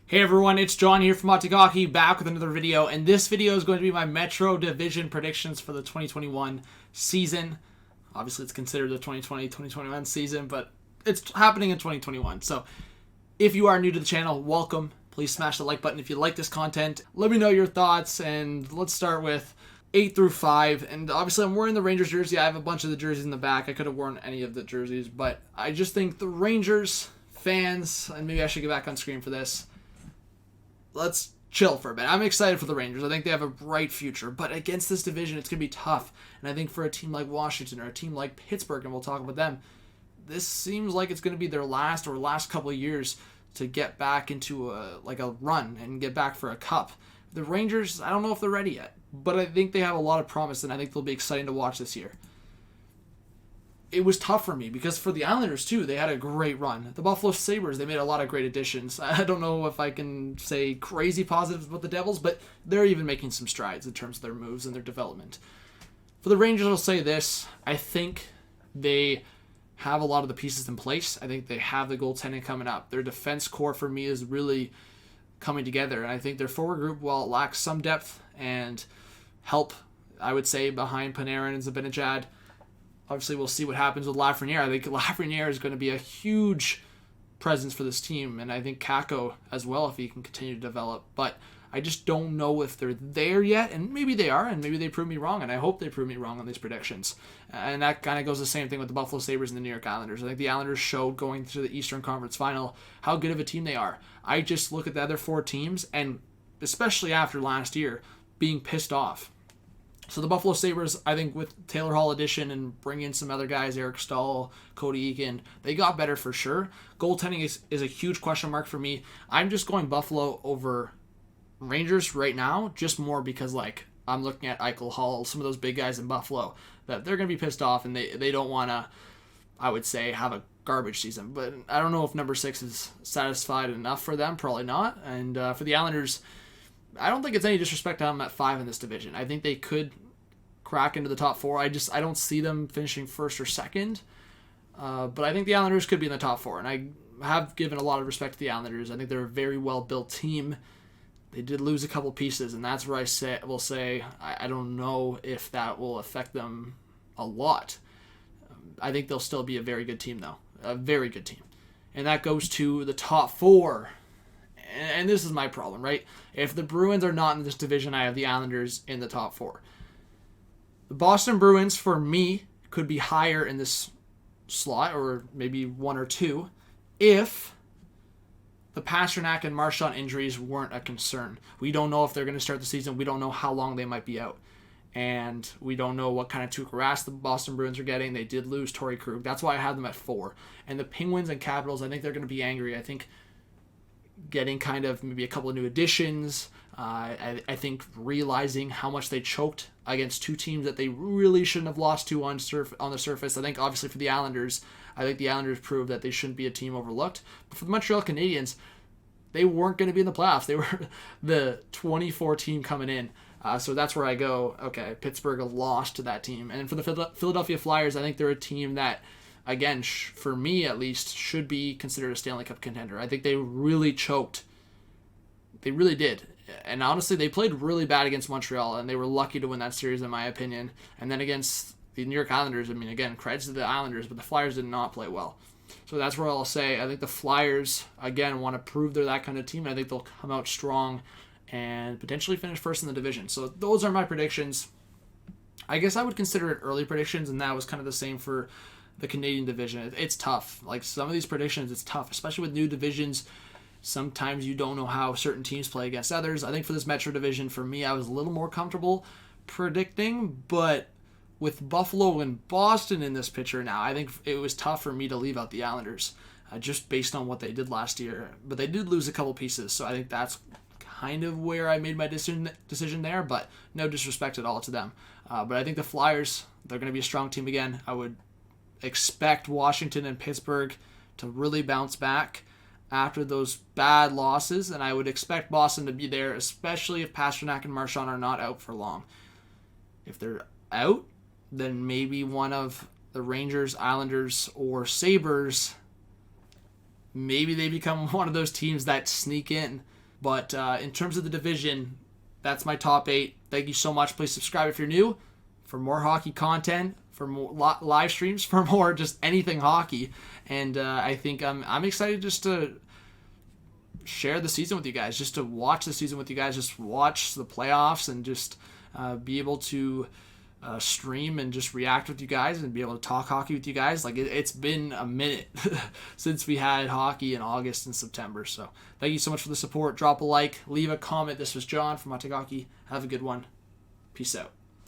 Hey everyone, it's John here from MCKAY, back with another video, and this video is going to be my Metro Division predictions for the 2021 season. Obviously, it's considered the 2020-2021 season, but it's happening in 2021. So, if you are new to the channel, welcome. Please smash the like button if you like this content. Let me know your thoughts, and let's start with 8 through 5. And obviously, I'm wearing the Rangers jersey. I have a bunch of the jerseys in the back. I could have worn any of the jerseys, but I just think the Rangers fans, and maybe I should get back on screen for this, let's chill for a bit. I'm excited for the Rangers. I think they have a bright future, but against this division, it's going to be tough. And I think for a team like Washington or a team like Pittsburgh, and we'll talk about them, this seems like it's going to be their last couple of years to get back into a run and get back for a cup. The Rangers, I don't know if they're ready yet, but I think they have a lot of promise, and I think they'll be exciting to watch this year. It was tough for me because for the Islanders too, they had a great run. The Buffalo Sabres, they made a lot of great additions. I don't know if I can say crazy positives about the Devils, but they're even making some strides in terms of their moves and their development. For the Rangers, I'll say this. I think they have a lot of the pieces in place. I think they have the goaltending coming up. Their defense core for me is really coming together. And I think their forward group, while it lacks some depth and help, I would say, behind Panarin and Zibanejad, obviously, we'll see what happens with Lafreniere. I think Lafreniere is going to be a huge presence for this team, and I think Kakko as well if he can continue to develop. But I just don't know if they're there yet, and maybe they are, and maybe they prove me wrong, and I hope they prove me wrong on these predictions. And that kind of goes the same thing with the Buffalo Sabres and the New York Islanders. I think the Islanders showed going to the Eastern Conference Final how good of a team they are. I just look at the other four teams, and especially after last year, being pissed off. So the Buffalo Sabres, I think with Taylor Hall addition and bringing in some other guys, Eric Stahl, Cody Eakin, they got better for sure. Goaltending is a huge question mark for me. I'm just going Buffalo over Rangers right now, just more because I'm looking at Eichel, Hall, some of those big guys in Buffalo, that they're going to be pissed off and they don't want to, I would say, have a garbage season. But I don't know if number 6 is satisfied enough for them. Probably not. And for the Islanders, I don't think it's any disrespect to them at 5 in this division. I think they could crack into the top 4. I don't see them finishing first or second. But I think the Islanders could be in the top 4. And I have given a lot of respect to the Islanders. I think they're a very well-built team. They did lose a couple pieces, and that's where I don't know if that will affect them a lot. I think they'll still be a very good team, though. A very good team. And that goes to the top 4. And this is my problem, right? If the Bruins are not in this division, I have the Islanders in the top 4. The Boston Bruins, for me, could be higher in this slot, or maybe 1 or 2, if the Pastrnak and Marchand injuries weren't a concern. We don't know if they're going to start the season. We don't know how long they might be out. And we don't know what kind of Tuukka Rask the Boston Bruins are getting. They did lose Torrey Krug. That's why I have them at 4. And the Penguins and Capitals, I think they're going to be angry. I think getting kind of maybe a couple of new additions. I think realizing how much they choked against 2 teams that they really shouldn't have lost to on the surface. I think obviously for the Islanders, I think the Islanders proved that they shouldn't be a team overlooked. But for the Montreal Canadiens, they weren't going to be in the playoffs. They were the 24 team coming in. So that's where I go, okay, Pittsburgh lost to that team. And for the Philadelphia Flyers, I think they're a team that, again, for me at least, should be considered a Stanley Cup contender. I think they really choked. They really did. And honestly, they played really bad against Montreal, and they were lucky to win that series, in my opinion. And then against the New York Islanders, I mean, again, credits to the Islanders, but the Flyers did not play well. So that's where I'll say I think the Flyers, again, want to prove they're that kind of team, and I think they'll come out strong and potentially finish first in the division. So those are my predictions. I guess I would consider it early predictions, and that was kind of the same for the Canadian division. It's tough. Like some of these predictions, it's tough, especially with new divisions. Sometimes you don't know how certain teams play against others. I think for this Metro division, for me, I was a little more comfortable predicting, but with Buffalo and Boston in this picture now, I think it was tough for me to leave out the Islanders, just based on what they did last year. But they did lose a couple pieces, so I think that's kind of where I made my decision there, but no disrespect at all to them. But I think the Flyers, they're going to be a strong team again. I would expect Washington and Pittsburgh to really bounce back after those bad losses, and I would expect Boston to be there, especially if Pastrnak and Marchand are not out for long. If they're out, then maybe one of the Rangers, Islanders, or Sabres, maybe they become one of those teams that sneak in But in terms of the division, that's my top 8. Thank you so much. Please subscribe if you're new for more hockey content, for more live streams, for more just anything hockey. And I think I'm excited just to share the season with you guys, just to watch the season with you guys, just watch the playoffs, and just be able to stream and just react with you guys and be able to talk hockey with you guys. Like, it's been a minute since we had hockey in August and September. So thank you so much for the support. Drop a like, leave a comment. This was John from MCKAY. Have a good one. Peace out.